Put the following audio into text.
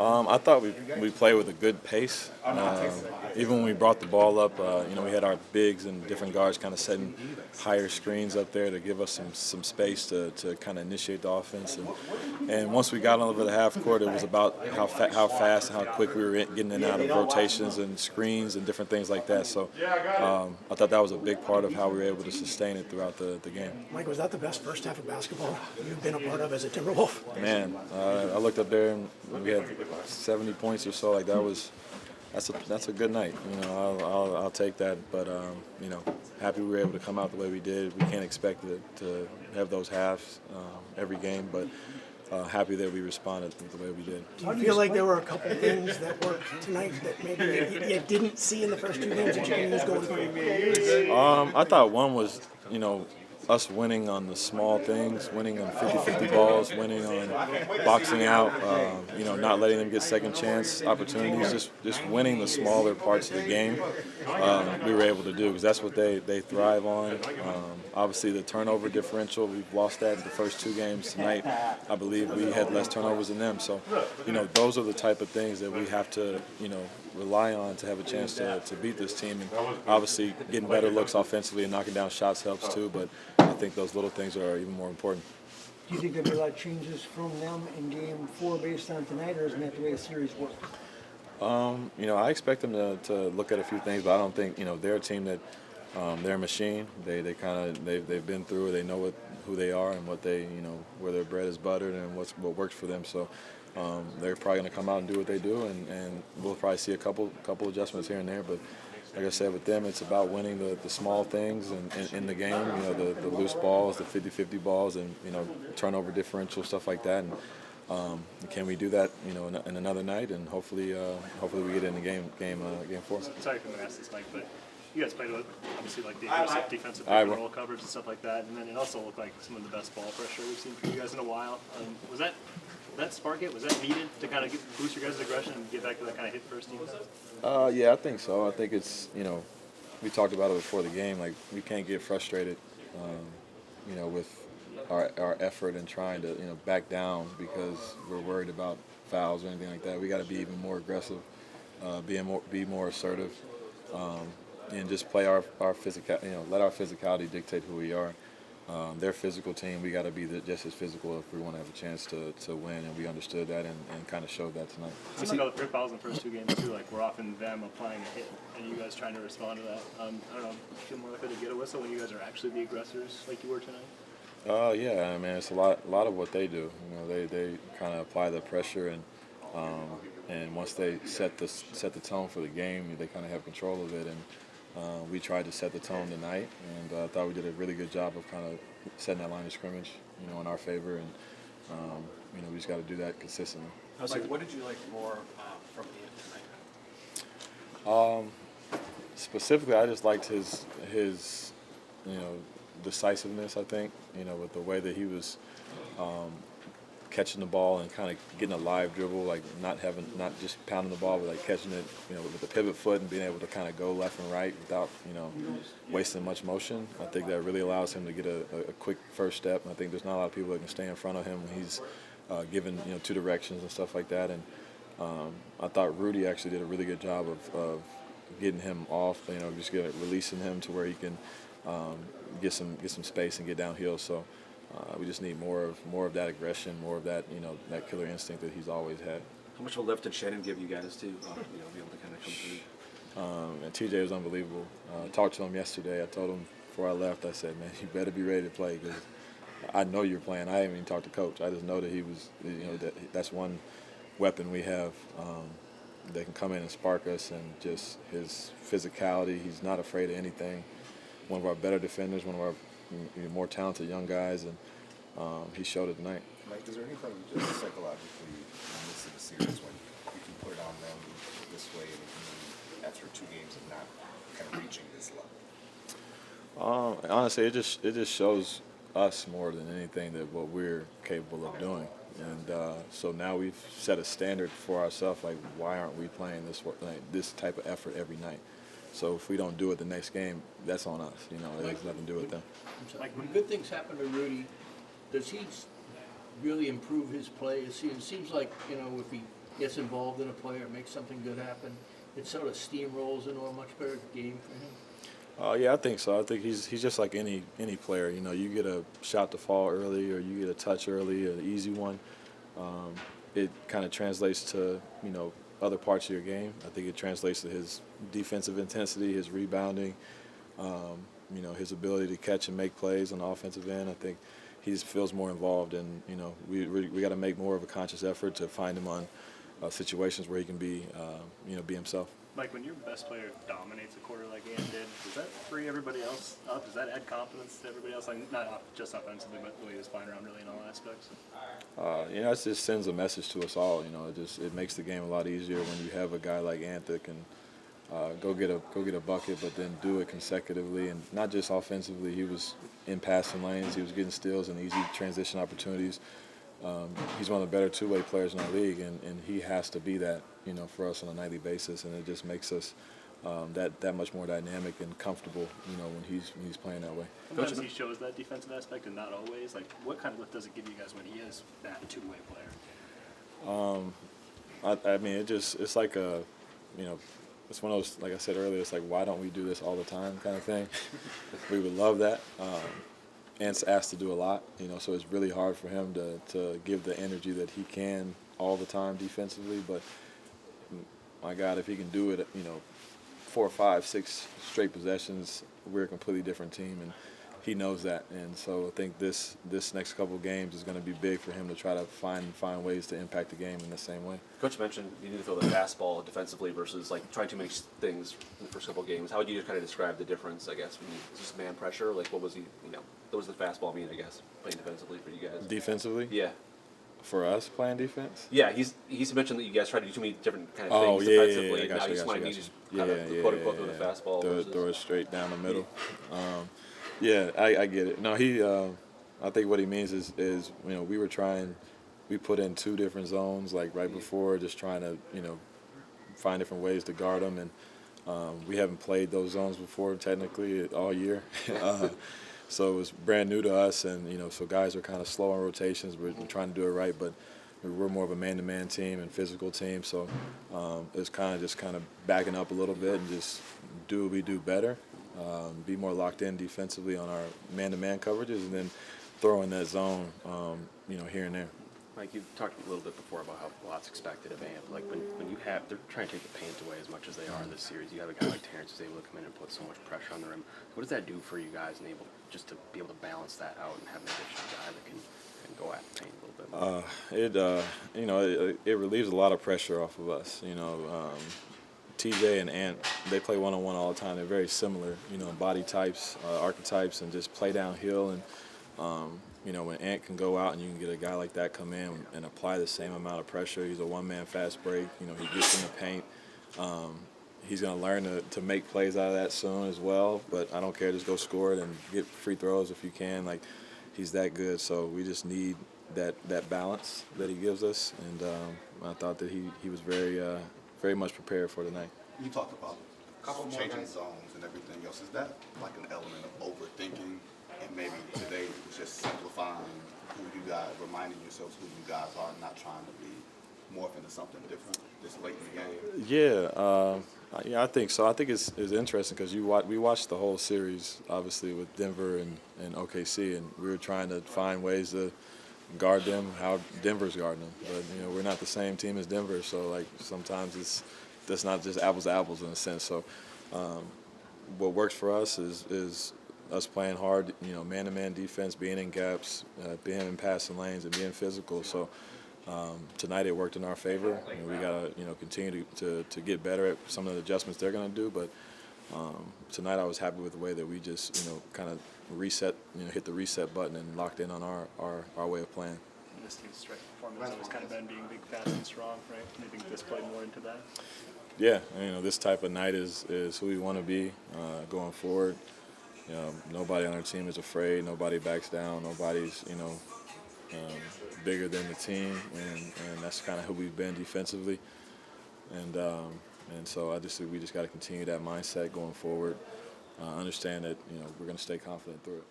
I thought we played with a good pace. Even when we brought the ball up, we had our bigs and different guards kind of setting higher screens up there to give us some space to kind of initiate the offense. And once we got over the half court, it was about how fast and how quick we were getting in and out of rotations and screens and different things like that. So I thought that was a big part of how we were able to sustain it throughout the game. Mike, was that the best first half of basketball you've been a part of as a Timberwolf? Man, I looked up there and we had 70 points or so. Like that's a good night. I'll take that. But happy we were able to come out the way we did. We can't expect to have those halves every game, but happy that we responded the way we did. Do you feel like there were a couple of things that worked tonight that maybe you didn't see in the first two games that you can use going forward? I thought one was, us winning on the small things, winning on 50-50 balls, winning on boxing out, not letting them get second chance opportunities, just winning the smaller parts of the game. We were able to do because that's what they thrive on. Obviously, the turnover differential, we've lost that in the first two games tonight. I believe we had less turnovers than them. So, those are the type of things that we have to, rely on to have a chance to beat this team. And obviously, getting better looks offensively and knocking down shots helps too, but I think those little things are even more important. Do you think there'll be a lot of changes from them in Game 4 based on tonight, or isn't that the way the series works? I expect them to look at a few things, but I don't think they're a team that they're a machine. They've been through it. They know who they are and what they where their bread is buttered and what works for them. So they're probably going to come out and do what they do, and we'll probably see a couple adjustments here and there, but. Like I said, with them, it's about winning the small things in the game, the loose balls, the 50-50 balls, and, turnover differential, stuff like that. And can we do that, in another night? And hopefully we get in the game 4. Sorry if I'm going to ask this, Mike, but you guys played with, obviously, like the aggressive defensive roll coverage and stuff like that. And then it also looked like some of the best ball pressure we've seen from you guys in a while. Was that spark it? Was that needed to kind of boost your guys' aggression and get back to that kind of hit first team? Yeah, I think so. I think it's, we talked about it before the game. Like, we can't get frustrated, with our effort and trying to, back down because we're worried about fouls or anything like that. We got to be even more aggressive, be more assertive, and just play our physical, let our physicality dictate who we are. Their physical team, we got to be just as physical if we want to have a chance to win, and we understood that and kind of showed that tonight. It seems like all the trip fouls in the first two games too, like we're often them applying a hit and you guys trying to respond to that. I don't know, feel more likely to get a whistle when you guys are actually the aggressors like you were tonight? Yeah, I mean, it's a lot of what they do. They kind of apply the pressure, and once they set the tone for the game, they kind of have control of it. And we tried to set the tone tonight, and I thought we did a really good job of kind of setting that line of scrimmage, in our favor. And we just got to do that consistently. Like, what did you like more from him tonight? Specifically, I just liked his decisiveness. I think with the way that he was catching the ball and kind of getting a live dribble, like not just pounding the ball, but like catching it, with the pivot foot and being able to kind of go left and right without, wasting much motion. I think that really allows him to get a quick first step. And I think there's not a lot of people that can stay in front of him when he's given, two directions and stuff like that. And I thought Rudy actually did a really good job of getting him off, just releasing him to where he can get some space and get downhill. So. We just need more of that aggression, more of that that killer instinct that he's always had. How much of a lift did Shannon give you guys to be able to kind of come through? And TJ was unbelievable. Talked to him yesterday. I told him before I left, I said, man, you better be ready to play because I know you're playing. I haven't even talked to Coach. I just know that he was, that's one weapon we have that can come in and spark us, and just his physicality. He's not afraid of anything. One of our better defenders, one of our more talented young guys, and he showed it tonight. Mike, is there anything just psychologically in this of the series when you can put it on them this way and after 2 games of not kind of reaching this level? Honestly, it just shows us more than anything that what we're capable of doing, and so now we've set a standard for ourselves. Like, why aren't we playing this type of effort every night? So if we don't do it the next game, that's on us. It has nothing to do with them. Like, when good things happen to Rudy, does he really improve his play? It seems like, if he gets involved in a play or makes something good happen, it sort of steamrolls into a much better game for him? Yeah, I think so. I think he's just like any player. You know, you get a shot to fall early, or you get a touch early, an easy one. It kind of translates to other parts of your game. I think it translates to his defensive intensity, his rebounding, his ability to catch and make plays on the offensive end. I think he just feels more involved, and we got to make more of a conscious effort to find him on situations where he can be himself. Mike, when your best player dominates a quarter like Ant did, does that free everybody else up? Does that add confidence to everybody else? Like not just offensively, but the way he was playing around really in all aspects. It just sends a message to us all. It makes the game a lot easier when you have a guy like Ant that can go get a bucket, but then do it consecutively, and not just offensively. He was in passing lanes. He was getting steals and easy transition opportunities. He's one of the better two-way players in our league, and he has to be that, for us on a nightly basis, and it just makes us that much more dynamic and comfortable, when he's playing that way. Sometimes he shows that defensive aspect, and not always. Like, what kind of lift does it give you guys when he is that two-way player? It's like it's one of those, like I said earlier, it's like, why don't we do this all the time kind of thing. We would love that. Ant's asked to do a lot, so it's really hard for him to give the energy that he can all the time defensively. But my God, if he can do it, 4, 5, 6 straight possessions, we're a completely different team, and he knows that. And so I think this next couple of games is going to be big for him to try to find ways to impact the game in the same way. Coach mentioned you need to throw the fastball defensively versus like trying too many things in the first couple of games. How would you kind of describe the difference, I guess? Is this man pressure? Like, what was what does the fastball mean, I guess, playing defensively for you guys? Defensively? Yeah. For us playing defense? Yeah, he's mentioned that you guys try to do too many different kind of things defensively. I got now you, you just got want you, to got use kind of quote unquote throw the fastball. Throw it straight down the middle. I get it. No, I think what he means is we put in 2 different zones like right before, just trying to find different ways to guard them, and we haven't played those zones before technically all year. So it was brand new to us, and so guys are kind of slow on rotations. We're trying to do it right, but we're more of a man-to-man team and physical team. So it's kind of backing up a little bit and just do what we do better, be more locked in defensively on our man-to-man coverages, and then throw in that zone, here and there. Mike, you've talked a little bit before about how a lot's expected of Amp. Like when they're trying to take the paint away as much as they are in this series. You have a guy like Terrence who's able to come in and put so much pressure on the rim. What does that do for you guys and just to be able to balance that out and have an additional guy that can go at the paint a little bit more? It relieves a lot of pressure off of us. TJ and Ant, they play one-on-one all the time. They're very similar, body types, archetypes, and just play downhill. And when Ant can go out and you can get a guy like that come in and apply the same amount of pressure. He's a one-man fast break. He gets in the paint. He's going to learn to make plays out of that soon as well. But I don't care. Just go score it and get free throws if you can. Like, he's that good. So we just need that balance that he gives us. And I thought that he was very much prepared for tonight. You talked about changing zones and everything else. Is that like an element of overthinking? And maybe today it was just simplifying who you guys, reminding yourselves who you guys are, not trying to be morph into something different this late in the game? Yeah, I think so. I think it's interesting because we watched the whole series, obviously, with Denver and OKC, and we were trying to find ways to guard them how Denver's guarding them. But, we're not the same team as Denver, so, like, sometimes that's not just apples to apples in a sense. So what works for us is us playing hard, man-to-man defense, being in gaps, being in passing lanes, and being physical. So tonight it worked in our favor, and we got to continue to get better at some of the adjustments they're going to do. But tonight I was happy with the way that we just kind of reset, hit the reset button and locked in on our way of playing. And this team's strength performance has always kind of been being big, fast, and strong, right? Do you think this played more into that? Yeah, this type of night is who we want to be going forward. Nobody on our team is afraid. Nobody backs down. Nobody's, bigger than the team, and that's kind of who we've been defensively. And so we just got to continue that mindset going forward. Understand that we're going to stay confident through it.